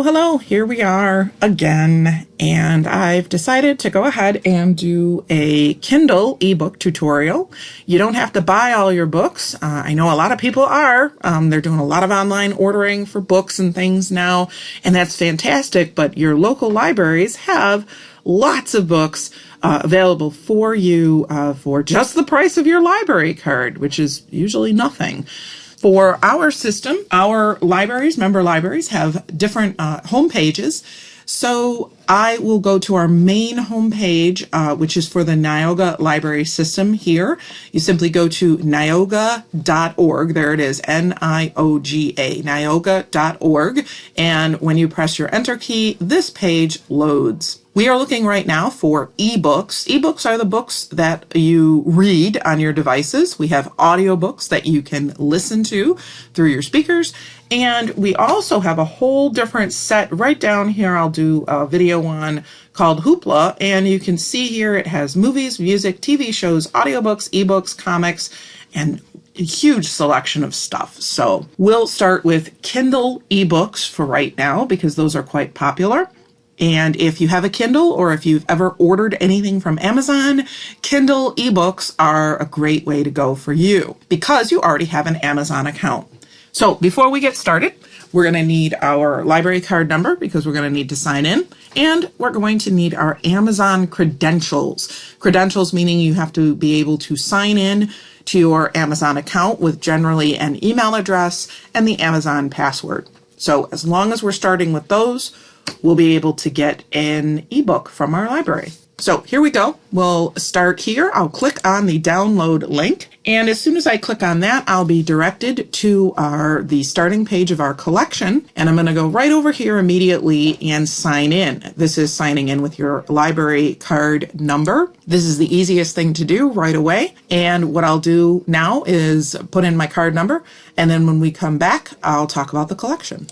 Hello, here we are again, and I've decided to go ahead and do a Kindle ebook tutorial. You don't have to buy all your books. I know a lot of people are. They're doing a lot of online ordering for books and things now, and that's fantastic, but your local libraries have lots of books available for you for just the price of your library card, which is usually nothing. For our system, our libraries, member libraries, have different home pages. So I will go to our main homepage, which is for the Niagara Library System here. You simply go to niagara.org. There it is, N-I-O-G-A, niagara.org. And when you press your enter key, this page loads. We are looking right now for eBooks. eBooks are the books that you read on your devices. We have audiobooks that you can listen to through your speakers. And we also have a whole different set right down here. I'll do a video on called Hoopla. And you can see here it has movies, music, TV shows, audiobooks, eBooks, comics, and a huge selection of stuff. So we'll start with Kindle eBooks for right now because those are quite popular. And if you have a Kindle or if you've ever ordered anything from Amazon, Kindle eBooks are a great way to go for you because you already have an Amazon account. So before we get started, we're going to need our library card number because we're going to need to sign in. And we're going to need our Amazon credentials. Credentials meaning you have to be able to sign in to your Amazon account with generally an email address and the Amazon password. So as long as we're starting with those, we'll be able to get an ebook from our library. So here we go. We'll start here. I'll click on the download link. And as soon as I click on that, I'll be directed to the starting page of our collection. And I'm going to go right over here immediately and sign in. This is signing in with your library card number. This is the easiest thing to do right away. And what I'll do now is put in my card number. And then when we come back, I'll talk about the collection.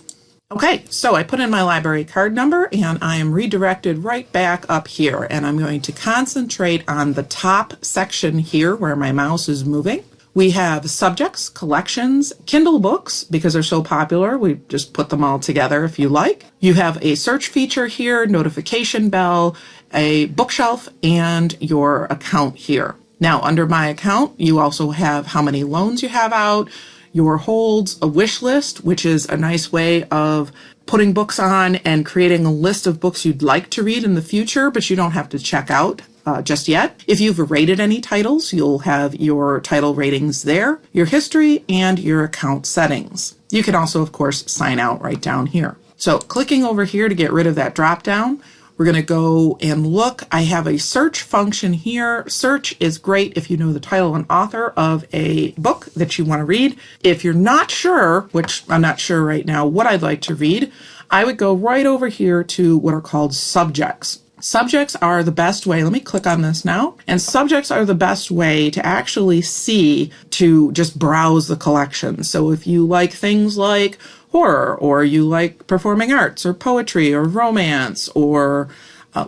Okay, so I put in my library card number and I am redirected right back up here, and I'm going to concentrate on the top section here where my mouse is moving. We have subjects, collections, Kindle books, because they're so popular, we just put them all together if you like. You have a search feature here, notification bell, a bookshelf, and your account here. Now, under my account, you also have how many loans you have out, your holds, a wish list, which is a nice way of putting books on and creating a list of books you'd like to read in the future, but you don't have to check out just yet. If you've rated any titles, you'll have your title ratings there, your history, and your account settings. You can also, of course, sign out right down here. So clicking over here to get rid of that drop down, we're going to go and look. I have a search function here. Search is great if you know the title and author of a book that you want to read. If you're not sure, which I'm not sure right now what I'd like to read, I would go right over here to what are called subjects. Subjects are the best way. Let me click on this now. And subjects are the best way to actually see, to just browse the collection. So if you like things like horror, or you like performing arts, or poetry, or romance, or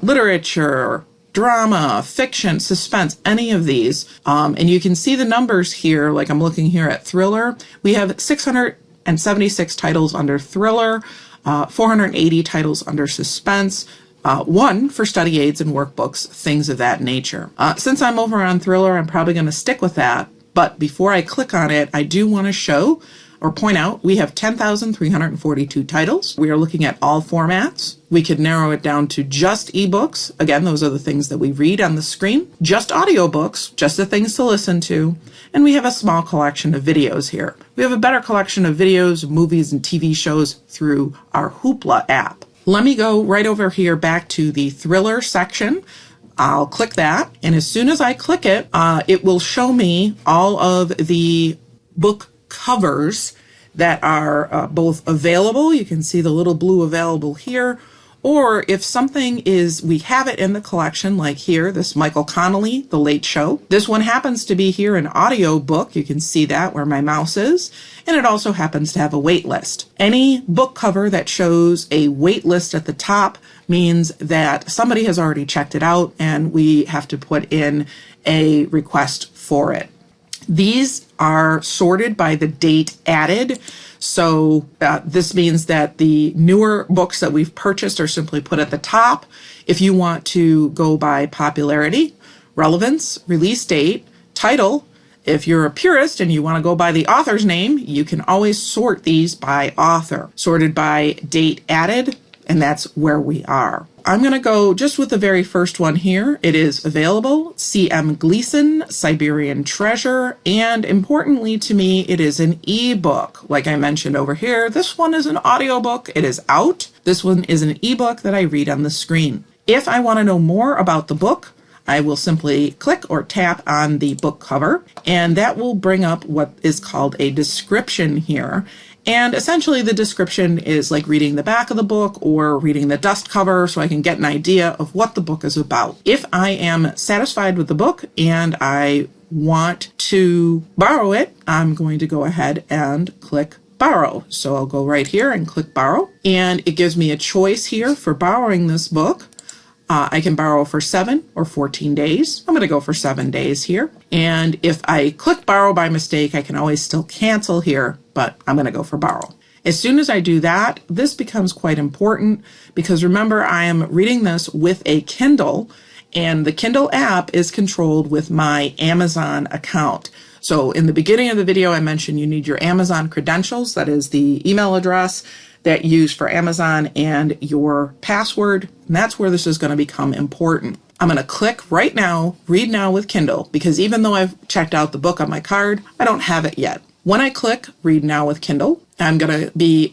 literature, drama, fiction, suspense, any of these. And you can see the numbers here, like I'm looking here at thriller. We have 676 titles under thriller, 480 titles under suspense, one for study aids and workbooks, things of that nature. Since I'm over on thriller, I'm probably going to stick with that. But before I click on it, I do want to show or point out we have 10,342 titles. We are looking at all formats. We could narrow it down to just ebooks. Again, those are the things that we read on the screen. Just audiobooks, just the things to listen to. And we have a small collection of videos here. We have a better collection of videos, movies, and TV shows through our Hoopla app. Let me go right over here back to the thriller section. I'll click that, and as soon as I click it, it will show me all of the book covers that are both available. You can see the little blue available here, or if something is, we have it in the collection, like here, this Michael Connelly, The Late Show. This one happens to be here in audio book. You can see that where my mouse is, and it also happens to have a wait list. Any book cover that shows a wait list at the top means that somebody has already checked it out and we have to put in a request for it. These are sorted by the date added. So this means that the newer books that we've purchased are simply put at the top. If you want to go by popularity, relevance, release date, title, if you're a purist and you want to go by the author's name, you can always sort these by author, sorted by date added, and that's where we are. I'm going to go just with the very first one here. It is available, C.M. Gleason, Siberian Treasure, and importantly to me, it is an ebook. Like I mentioned over here, this one is an audiobook. It is out. This one is an ebook that I read on the screen. If I want to know more about the book, I will simply click or tap on the book cover, and that will bring up what is called a description here. And essentially the description is like reading the back of the book or reading the dust cover so I can get an idea of what the book is about. If I am satisfied with the book and I want to borrow it, I'm going to go ahead and click borrow. So I'll go right here and click borrow, and it gives me a choice here for borrowing this book. I can borrow for 7 or 14 days. I'm going to go for 7 days here. And if I click borrow by mistake, I can always still cancel here, but I'm going to go for borrow. As soon as I do that, this becomes quite important because remember, I am reading this with a Kindle, and the Kindle app is controlled with my Amazon account. So in the beginning of the video, I mentioned you need your Amazon credentials. That is the email address that you use for Amazon and your password. And that's where this is going to become important. I'm going to click right now, read now with Kindle, because even though I've checked out the book on my card, I don't have it yet. When I click read now with Kindle, I'm going to be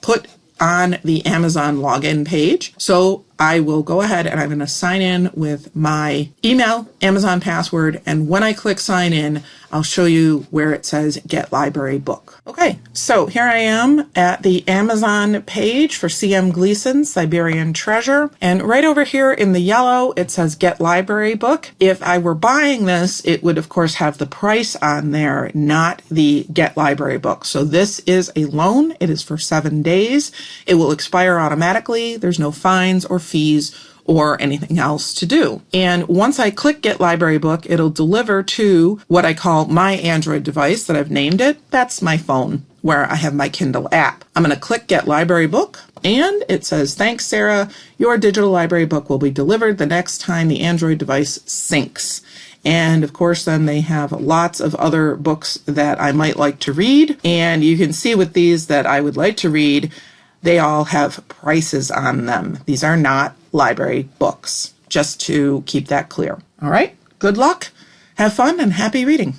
put on the Amazon login page. So I will go ahead and I'm going to sign in with my email, Amazon password, and when I click sign in, I'll show you where it says get library book. Okay, so here I am at the Amazon page for C.M. Gleason, Siberian Treasure, and right over here in the yellow, it says get library book. If I were buying this, it would of course have the price on there, not the get library book. So this is a loan. It is for 7 days. It will expire automatically. There's no fines or fees or anything else to do. And once I click Get Library Book, it'll deliver to what I call my Android device that I've named it. That's my phone where I have my Kindle app. I'm going to click Get Library Book, and it says, thanks, Sarah. Your digital library book will be delivered the next time the Android device syncs. And of course, then they have lots of other books that I might like to read. And you can see with these that I would like to read, they all have prices on them. These are not library books, just to keep that clear. All right, good luck, have fun, and happy reading.